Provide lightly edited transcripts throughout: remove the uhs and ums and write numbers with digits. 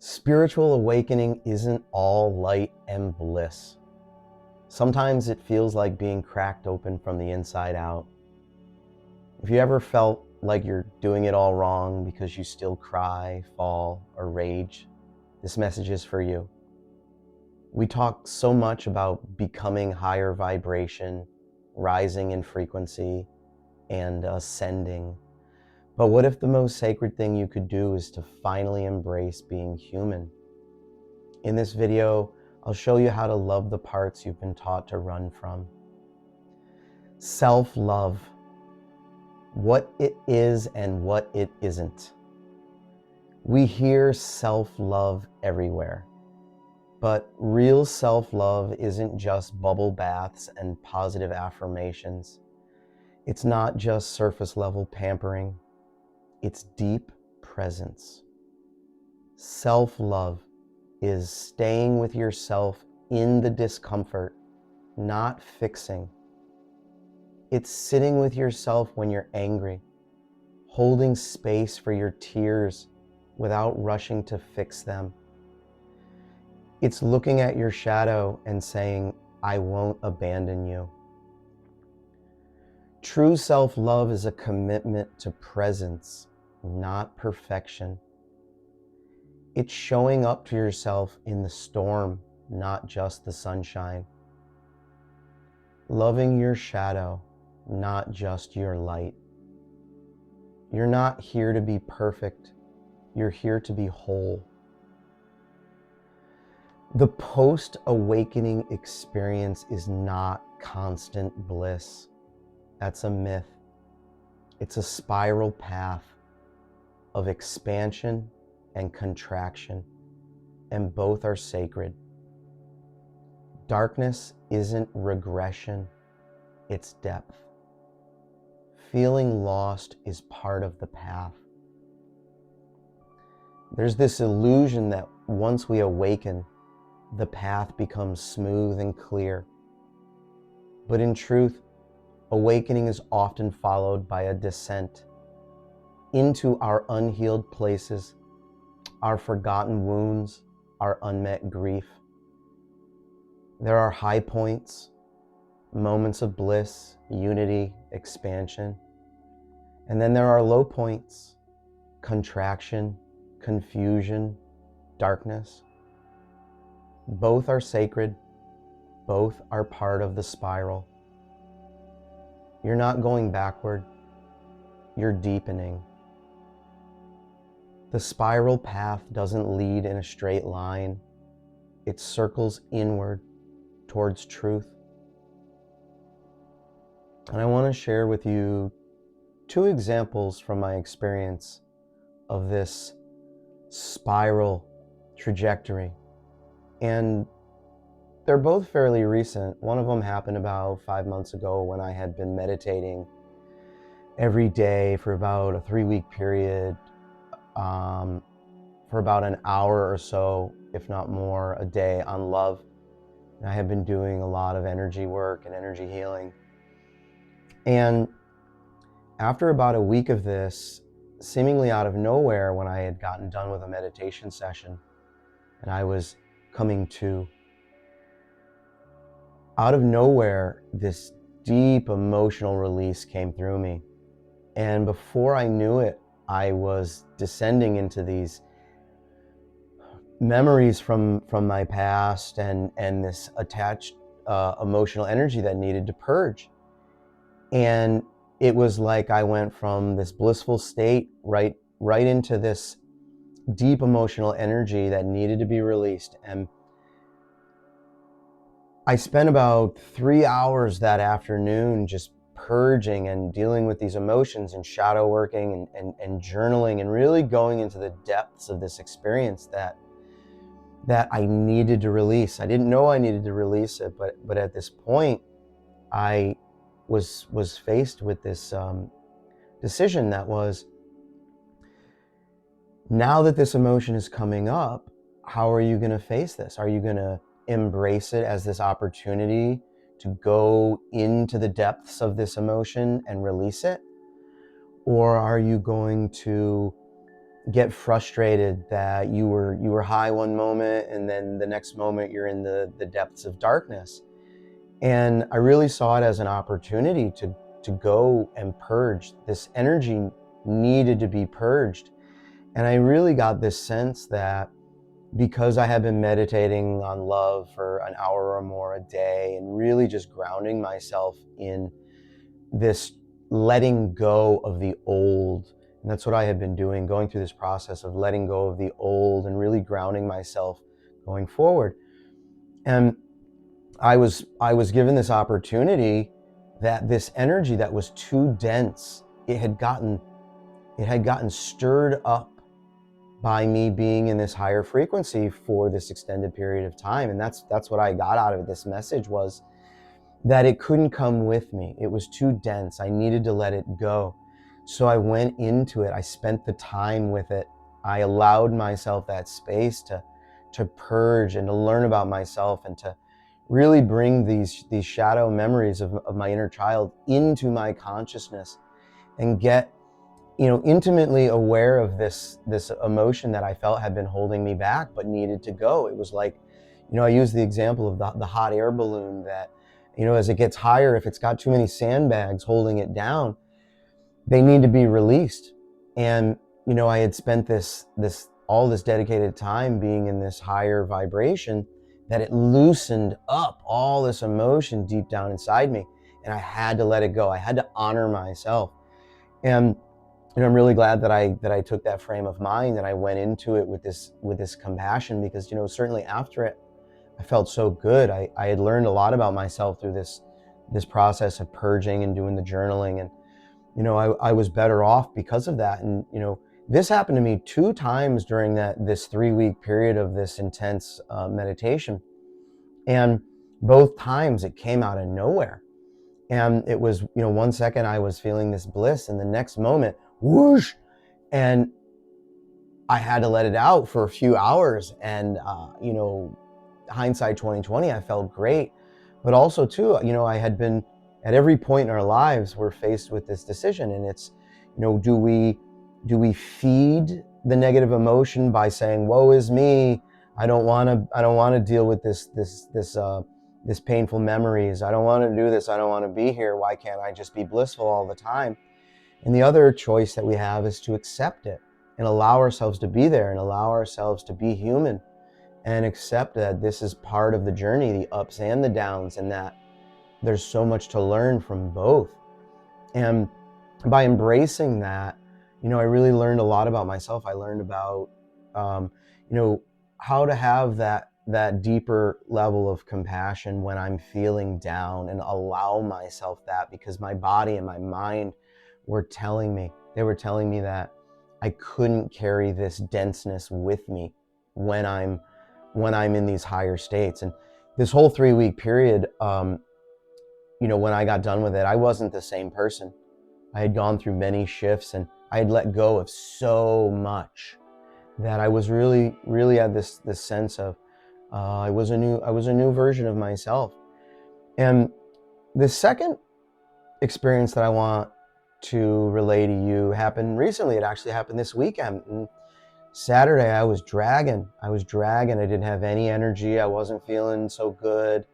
Spiritual awakening isn't all light and bliss. Sometimes it feels like being cracked open from the inside out. If you ever felt like you're doing it all wrong because you still cry, fall, or rage, this message is for you. We talk so much about becoming higher vibration, rising in frequency, and ascending. But what if the most sacred thing you could do is to finally embrace being human? In this video, I'll show you how to love the parts you've been taught to run from. Self-love, what it is and what it isn't. We hear self-love everywhere, but real self-love isn't just bubble baths and positive affirmations. It's not just surface level pampering. It's deep presence. Self-love is staying with yourself in the discomfort, not fixing. It's sitting with yourself when you're angry, holding space for your tears without rushing to fix them. It's looking at your shadow and saying, I won't abandon you. True self-love is a commitment to presence, not perfection. It's showing up to yourself in the storm, not just the sunshine. Loving your shadow, not just your light. You're not here to be perfect. You're here to be whole. The post-awakening experience is not constant bliss. That's a myth. It's a spiral path of expansion and contraction, and both are sacred. Darkness isn't regression, it's depth. Feeling lost is part of the path. There's this illusion that once we awaken, the path becomes smooth and clear. But in truth, awakening is often followed by a descent into our unhealed places, our forgotten wounds, our unmet grief. There are high points, moments of bliss, unity, expansion. And then there are low points, contraction, confusion, darkness. Both are sacred. Both are part of the spiral. You're not going backward. You're deepening. The spiral path doesn't lead in a straight line. It circles inward towards truth. And I want to share with you two examples from my experience of this spiral trajectory. And they're both fairly recent. One of them happened about 5 months ago when I had been meditating every day for about a 3-week period, for about an hour or so, if not more, a day on love. And I had been doing a lot of energy work and energy healing. And after about a week of this, seemingly out of nowhere, when I had gotten done with a meditation session and I was coming to, out of nowhere, this deep emotional release came through me. And before I knew it, I was descending into these memories from my past and this attached emotional energy that needed to purge. And it was like I went from this blissful state right into this deep emotional energy that needed to be released. And I spent about 3 hours that afternoon just purging and dealing with these emotions and shadow working and journaling and really going into the depths of this experience that I needed to release. I didn't know I needed to release it, but at this point, I was faced with this decision that was, now that this emotion is coming up, how are you going to face this? Are you going to embrace it as this opportunity to go into the depths of this emotion and release it? Or are you going to get frustrated that you were high one moment and then the next moment you're in the depths of darkness. And I really saw it as an opportunity to go and purge. This energy needed to be purged. And I really got this sense that because I had been meditating on love for an hour or more a day and really just grounding myself in this letting go of the old. And that's what I had been doing, going through this process of letting go of the old and really grounding myself going forward. And I was given this opportunity that this energy that was too dense, it had gotten stirred up by me being in this higher frequency for this extended period of time. And that's what I got out of this message, was that it couldn't come with me. It was too dense. I needed to let it go. So I went into it. I spent the time with it. I allowed myself that space to purge and to learn about myself and to really bring these shadow memories of my inner child into my consciousness and get, intimately aware of this emotion that I felt had been holding me back but needed to go. It was like, I use the example of the hot air balloon that, as it gets higher, if it's got too many sandbags holding it down, they need to be released. And, I had spent all this dedicated time being in this higher vibration that it loosened up all this emotion deep down inside me. And I had to let it go. I had to honor myself. And I'm really glad that I took that frame of mind and I went into it with this compassion, because, certainly after it, I felt so good. I had learned a lot about myself through this process of purging and doing the journaling. And, I was better off because of that. And, this happened to me 2 times during this 3-week period of this intense meditation. And both times it came out of nowhere. And it was, one second I was feeling this bliss and the next moment, whoosh, and I had to let it out for a few hours. And, hindsight 2020, I felt great. But also too, I had been, at every point in our lives, we're faced with this decision. And it's, do we feed the negative emotion by saying, woe is me, I don't want to deal with this painful memories, I don't want to do this, I don't want to be here, why can't I just be blissful all the time? And the other choice that we have is to accept it and allow ourselves to be there and allow ourselves to be human and accept that this is part of the journey, the ups and the downs, and that there's so much to learn from both. And by embracing that, I really learned a lot about myself. I learned about, how to have that deeper level of compassion when I'm feeling down and allow myself that, because my body and my mind were telling me that I couldn't carry this denseness with me when I'm in these higher states. And this whole 3-week period, when I got done with it, I wasn't the same person. I had gone through many shifts and I had let go of so much that I was really had this sense of I was a new version of myself. And the second experience that I want to relay to you happened recently. It actually happened this weekend. And Saturday, I was dragging. I didn't have any energy. I wasn't feeling so good.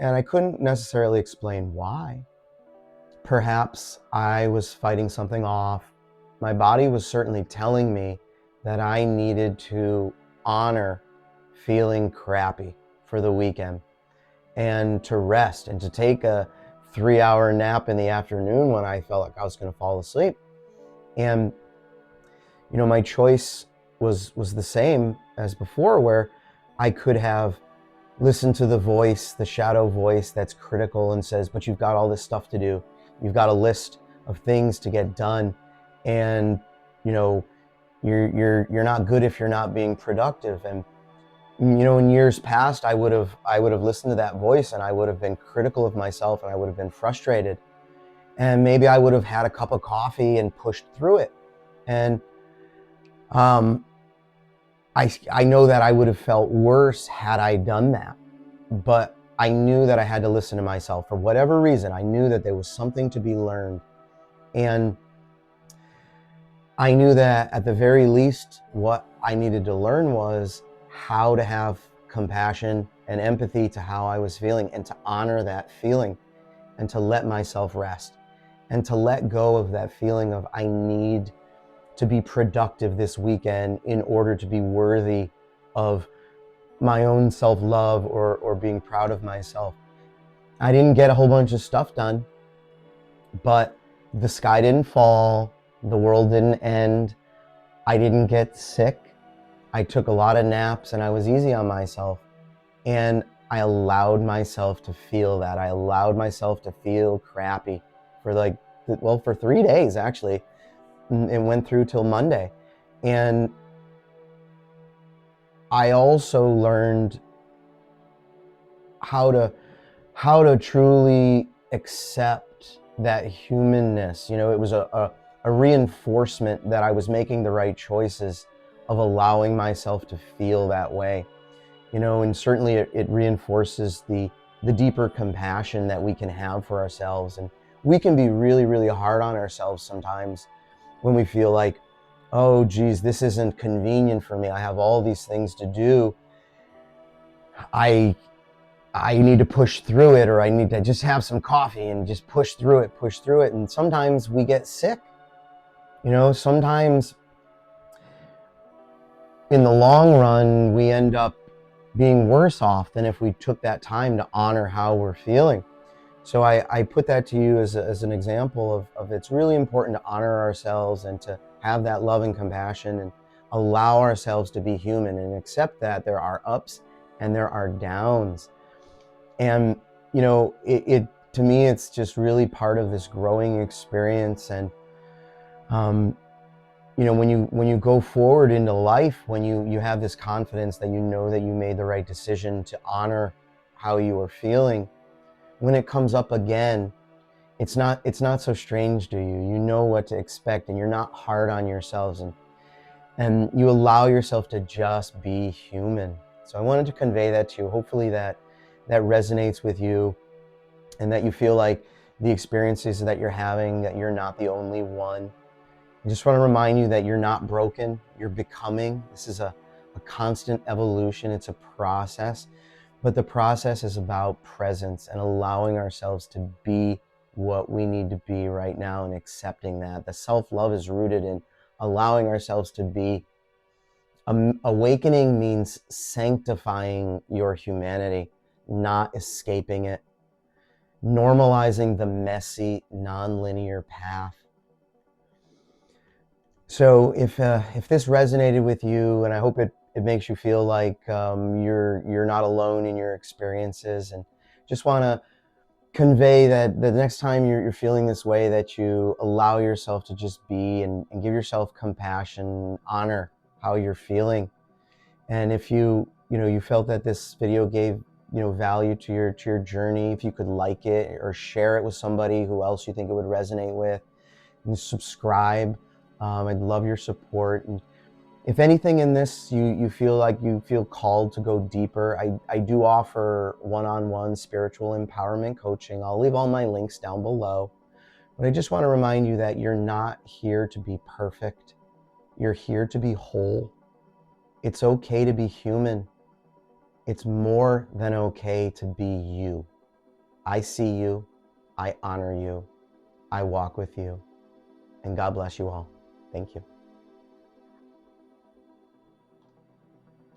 And I couldn't necessarily explain why. Perhaps I was fighting something off. My body was certainly telling me that I needed to honor feeling crappy for the weekend and to rest and to take a 3-hour nap in the afternoon when I felt like I was going to fall asleep. And, my choice was the same as before, where I could have listened to the voice, the shadow voice that's critical and says, but you've got all this stuff to do. You've got a list of things to get done. And, you're not good if you're not being productive. And, in years past, I would have listened to that voice and I would have been critical of myself and I would have been frustrated. And maybe I would have had a cup of coffee and pushed through it. And I know that I would have felt worse had I done that. But I knew that I had to listen to myself. For whatever reason, I knew that there was something to be learned. And I knew that at the very least, what I needed to learn was how to have compassion and empathy to how I was feeling, and to honor that feeling, and to let myself rest, and to let go of that feeling of I need to be productive this weekend in order to be worthy of my own self-love or being proud of myself. I didn't get a whole bunch of stuff done, but the sky didn't fall, the world didn't end, I didn't get sick, I took a lot of naps, and I was easy on myself. And I allowed myself to feel that. I allowed myself to feel crappy for for 3 days actually. It went through till Monday. And I also learned how to truly accept that humanness. It was a reinforcement that I was making the right choices, of allowing myself to feel that way. And certainly it reinforces the deeper compassion that we can have for ourselves. And we can be really, really hard on ourselves sometimes when we feel like, oh geez, this isn't convenient for me, I have all these things to do, I need to push through it, or I need to just have some coffee and just push through it. And sometimes we get sick. Sometimes in the long run, we end up being worse off than if we took that time to honor how we're feeling. So I put that to you as an example of it's really important to honor ourselves, and to have that love and compassion, and allow ourselves to be human, and accept that there are ups and there are downs. And it to me, it's just really part of this growing experience. And when you go forward into life, when you have this confidence that you know that you made the right decision to honor how you are feeling, when it comes up again, it's not so strange to you. You know what to expect, and you're not hard on yourselves, and you allow yourself to just be human. So I wanted to convey that to you. Hopefully that resonates with you, and that you feel like the experiences that you're having, that you're not the only one. I just want to remind you that you're not broken, you're becoming. This is a constant evolution, it's a process, but the process is about presence and allowing ourselves to be what we need to be right now, and accepting that. The self-love is rooted in allowing ourselves to be. Awakening means sanctifying your humanity, not escaping it. Normalizing the messy, non-linear path. So if this resonated with you, and I hope it makes you feel like you're not alone in your experiences, and just want to convey that the next time you're feeling this way, that you allow yourself to just be, and give yourself compassion, honor how you're feeling. And if you felt that this video gave value to your journey, if you could like it or share it with somebody who else you think it would resonate with, and subscribe. I'd love your support. And if anything in this you feel like you feel called to go deeper, I do offer one-on-one spiritual empowerment coaching. I'll leave all my links down below. But I just want to remind you that you're not here to be perfect. You're here to be whole. It's okay to be human. It's more than okay to be you. I see you. I honor you. I walk with you. And God bless you all. Thank you.